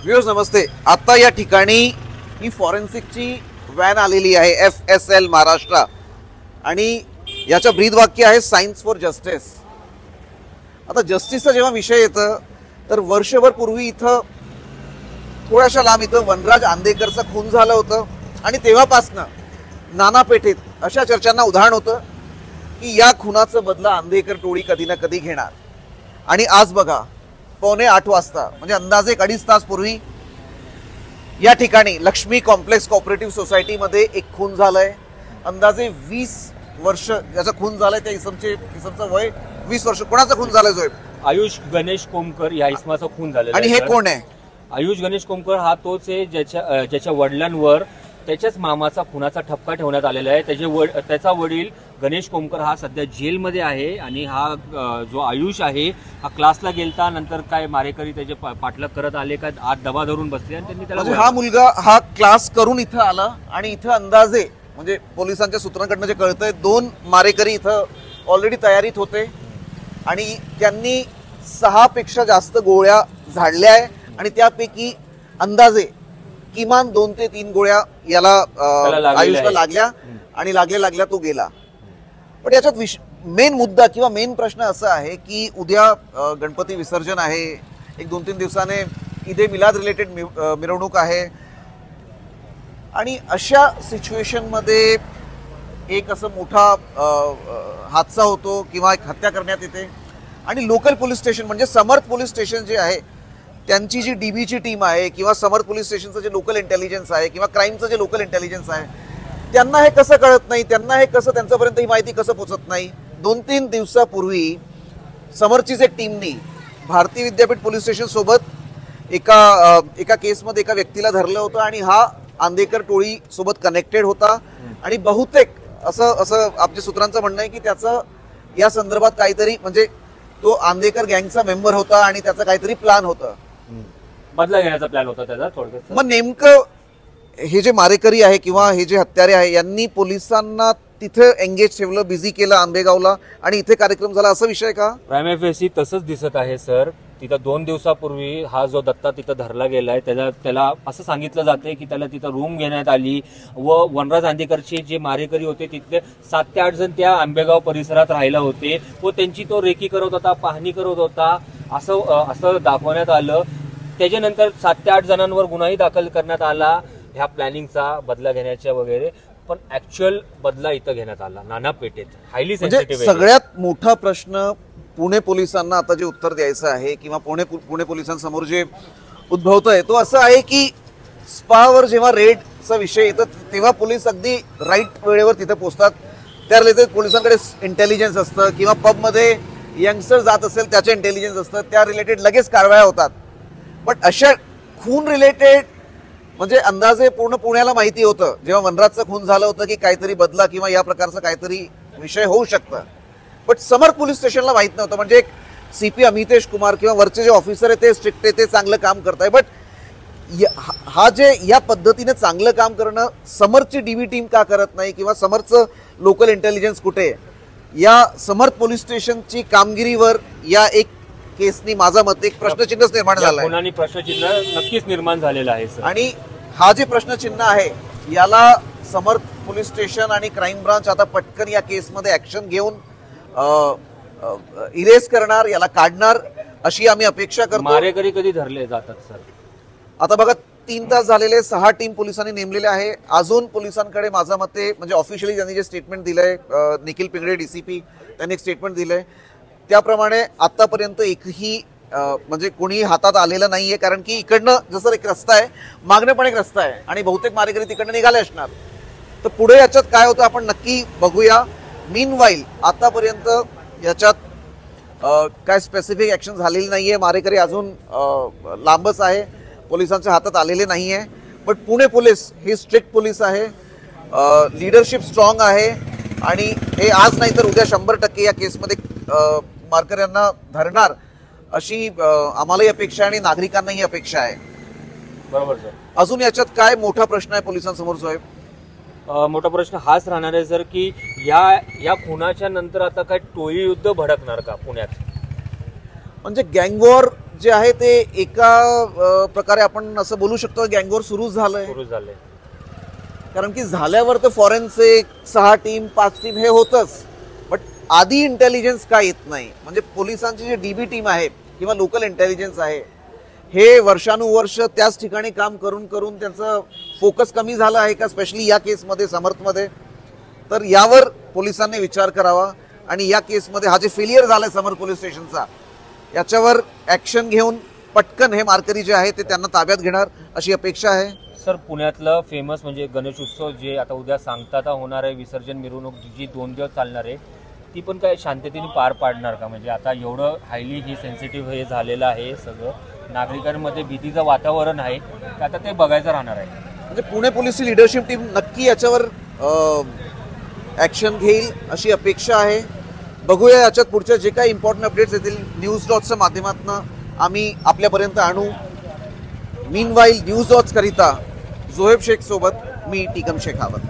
Viewers नमस्ते। आता या ठिकाणी ही फॉरेन्सिकची व्हॅन आलेली आहे FSL महाराष्ट्र आणि याचं ब्रीद वाक्य आहे सायन्स फॉर जस्टिस। आता जस्टिसचा जेव्हा विषय येतं तर वर्षभर पूर्वी इथं थोड्याशा लांब इथं वनराज आंदेकरचा खून झालं होतं आणि तेव्हापासनं नाना पेठेत अशा चर्चांना उदाहरण होतं की या खुनाचं बदला आंदेकर टोळी कधी ना कधी घेणार। आणि आज बघा 7:45 वाजता म्हणजे अंदाजे 2.5 तास पूर्वी या ठिकाणी लक्ष्मी कॉम्प्लेक्स कोऑपरेटिव्ह सोसायटीमध्ये एक खून झालाय। अंदाजे 20 वर्ष याचा खून झालाय। त्या इसमचं वय 20 वर्ष। कोणाचा खून झालाय जोय? आयुष गणेश कोमकर या इसमाचा खून झालेला आणि हे कोण आहे? आयुष गणेश कोमकर हा तोच आहे ज्याच्या वडिलांवर त्याच्याच मामाचा खुनाचा ठपका ठेवण्यात आलेला आहे। त्याचा वडील गणेश कोमकर हा सध्या जेलमध्ये आहे आणि हा जो आयुष आहे हा क्लासला गेलता, नंतर काय मारेकरी त्याचे पाठलाग करत आले का आत दबा धरून बसले आणि त्यांनी त्याला म्हणजे हा मुलगा हा क्लास करून इथं आला आणि इथं अंदाजे म्हणजे पोलिसांच्या सूत्रांकडनं जे कळतंय 2 मारेकरी इथं ऑलरेडी तयारीत होते आणि त्यांनी 6 पेक्षा जास्त गोळ्या झाडल्या आहे आणि त्यापैकी अंदाजे किमान 2 ते 3 गोळ्या याला आयुषला लागल्या आणि लागल्या तो गेला। पण याच्यात मेन मुद्दा किंवा मेन प्रश्न असा आहे की उद्या गणपती विसर्जन आहे, एक 2-3 दिवसाने ईदे मिलाद रिलेटेड मिरवणूक आहे आणि अशा सिच्युएशन मध्ये एक असं मोठा हादसा होतो किंवा एक हत्या करण्यात येते आणि लोकल पोलीस स्टेशन म्हणजे समर्थ पोलीस स्टेशन जे आहे त्यांची जी डीबीची टीम आहे किंवा समर्थ पोलीस स्टेशनचं जे लोकल इंटेलिजन्स आहे किंवा क्राईमचं जे लोकल इंटेलिजन्स आहे त्यांना हे कसं कळत नाही, त्यांना हे कसं त्यांच्यापर्यंत ही माहिती कसं पोहोचत नाही। 2-3 दिवसापूर्वी समर्थचीच एक टीमनी भारतीय विद्यापीठ पोलीस स्टेशन सोबत एका केसमध्ये एका व्यक्तीला धरलं होतं आणि हा आंदेकर टोळी सोबत कनेक्टेड होता आणि बहुतेक असं आपल्या सूत्रांचं म्हणणं आहे की त्याचं या संदर्भात काहीतरी म्हणजे तो आंदेकर गँगचा मेंबर होता आणि त्याचा काहीतरी प्लॅन होता, बदला घेण्याचा प्लॅन होता त्याचा थोडक्यात। मग नेमकं हे जे मारेकरी आहे किंवा हे जे हत्यारे आहे यांनी पोलिसांना तिथे एंगेज ठेवलं, बिझी केलं आंबेगावला आणि इथे कार्यक्रम झाला असा विषय का? प्राइम FSC तसंच दिसत आहे सर। तिथं 2 दिवसापूर्वी हा जो दत्ता तिथं धरला गेलाय त्याला असं सांगितलं जाते की त्याला तिथं रूम घेण्यात आली व वनराज आंदेकरचे जे मारेकरी होते तिथले 7 ते 8 जण त्या आंबेगाव परिसरात राहिला होते व त्यांची तो रेकी करत होता, पाहणी करत होता असं दाखवण्यात आलं। त्याच्यानंतर 7 ते 8 जणांवर गुन्हाही दाखल करण्यात आला ह्या प्लॅनिंगचा बदला घेण्याच्या वगैरे, पण ऍक्च्युअल बदला इथं घेण्यात आला नाना पेठेत। हायली सेन्सिटिव्ह सगळ्यात मोठा प्रश्न पुणे पोलिसांना आता जे उत्तर द्यायचं आहे किंवा पुणे पोलिसांसमोर जे उद्भवतंय तो असं आहे की स्पावर जेव्हा रेडचा विषय येतो तेव्हा पोलीस अगदी राईट वेळेवर तिथे पोहोचतात। त्या रिलेटेड पोलिसांकडे इंटेलिजन्स असतं किंवा पबमध्ये यंगस्टर जात असेल त्याचे इंटेलिजन्स असतं, त्या रिलेटेड लगेच कारवाया होतात। पण अशा खून रिलेटेड म्हणजे अंदाजे पूर्ण पुण्याला माहिती होतं जेव्हा वनराजचं खून झालं होतं की काहीतरी बदला किंवा या प्रकारचा काहीतरी विषय होऊ शकतं, बट समर्थ पोलीस स्टेशनला माहित नव्हतं। म्हणजे एक CP अमितेश कुमार किंवा वरचे जे ऑफिसर आहे ते स्ट्रिक्ट आहे, ते चांगलं काम करताय, बट हा जे या पद्धतीने चांगलं काम करणं समर्थची DB टीम का करत नाही किंवा समर्थचं लोकल इंटेलिजन्स कुठे? या समर्थ पोलीस स्टेशनची कामगिरीवर या एक केसनी माझा मत एक प्रश्नचिन्ह निर्माण झालाय। प्रश्नचिन्ह नक्कीच निर्माण झालेलं आहे सर। आणि हा जे प्रश्नचिन्ह आहे याला समर्थ पोलीस स्टेशन आणि क्राईम ब्रांच आता पटकन या केसमध्ये ऍक्शन घेऊन इरेज करणार, याला काढणार अशी आम्ही अपेक्षा करतो। मारेकरी कधी धरले जातात सर? आता बघा 3 तास झालेले, 6 टीम पोलिसांनी नेमलेले आहे। अजून पोलिसांकडे माझ्या मते म्हणजे ऑफिशियली त्यांनी जे स्टेटमेंट दिलंय, निखिल पिंगळे DCP त्यांनी एक स्टेटमेंट दिलंय त्याप्रमाणे आतापर्यंत एकही म्हणजे कोणी हातात आलेलं नाहीये, कारण की इकडनं जसं एक रस्ता आहे मागणं पण एक रस्ता आहे आणि बहुतेक मारेकरी तिकडनं निघाले असणार। तर पुढे याच्यात काय होतं आपण नक्की बघूया। मीनवाईल आतापर्यंत याच्यात काय स्पेसिफिक ऍक्शन झालेली नाहीये, मारेकरी अजून लांबच आहे, पोलिसांच्या हातात आलेले नाहीये। पण पुणे पोलीस ही स्ट्रिक्ट पोलीस आहे, लीडरशिप स्ट्रॉंग आहे आणि हे आज नाही तर उद्या 100% या केसमध्ये मारेकऱ्यांना धरणार अशी आम्हालाही अपेक्षा आणि नागरिकांनाही अपेक्षा आहे। बरोबर सर। अजून याच्यात काय मोठा प्रश्न आहे पोलिसांसमोर साहेब? मोठा प्रश्न हाच राहणार आहे सर की या खुनाच्या नंतर आता काय टोळी युद्ध भडकणार का पुण्यात? म्हणजे गँगवॉर जे आहे ते एका प्रकारे आपण असं बोलू शकतो गँगवॉर सुरू झालंय. सुरू झाले. कारण की झाल्यावर तर फॉरेन्सिक 6 टीम 5 टीम हे होतच, बट आधी इंटेलिजन्स का येत नाही? म्हणजे पोलिसांची जी डीबी टीम आहे किंवा लोकल इंटेलिजन्स आहे हे वर्षानुवर्ष त्याच ठिकाणी काम करून करून त्यांचं फोकस कमी झालं आहे का, स्पेशली या केसमध्ये समर्थमध्ये? तर यावर पोलिसांनी विचार करावा आणि या केसमध्ये हा जे फेलियर झालाय समर्थ पोलीस स्टेशनचा याच्यावर ऍक्शन घेऊन पटकन हे मारकरी जे आहे ते त्यांना ताब्यात घेणार अशी अपेक्षा आहे. सर, पुण्यातलं फेमस म्हणजे गणेश उत्सव जे आता उद्या सांगता होणार आहे, विसर्जन मिरवणूक जी 2 दिवस चालणार आहे, ती पण काय शांततेने पार पाडणार का? म्हणजे आता एवढं हायली ही सेन्सिटिव्ह हे झालेलं आहे सगळं, नागरिकांमध्ये भीतीचं वातावरण आहे, तर आता ते बघायचं राहणार आहे. म्हणजे पुणे पोलीसची लिडरशिप टीम नक्की याच्यावर ऍक्शन घेईल अशी अपेक्षा आहे. बघूया याच्यात पुढच्या जे काही इम्पॉर्टंट अपडेट्स येतील न्यूज डॉट्सच्या माध्यमातून आम्ही आपल्यापर्यंत आणू. मीनवाईल न्यूज डॉट्स करिता जोहेब शेख सोबत मी टीकम शेखावत.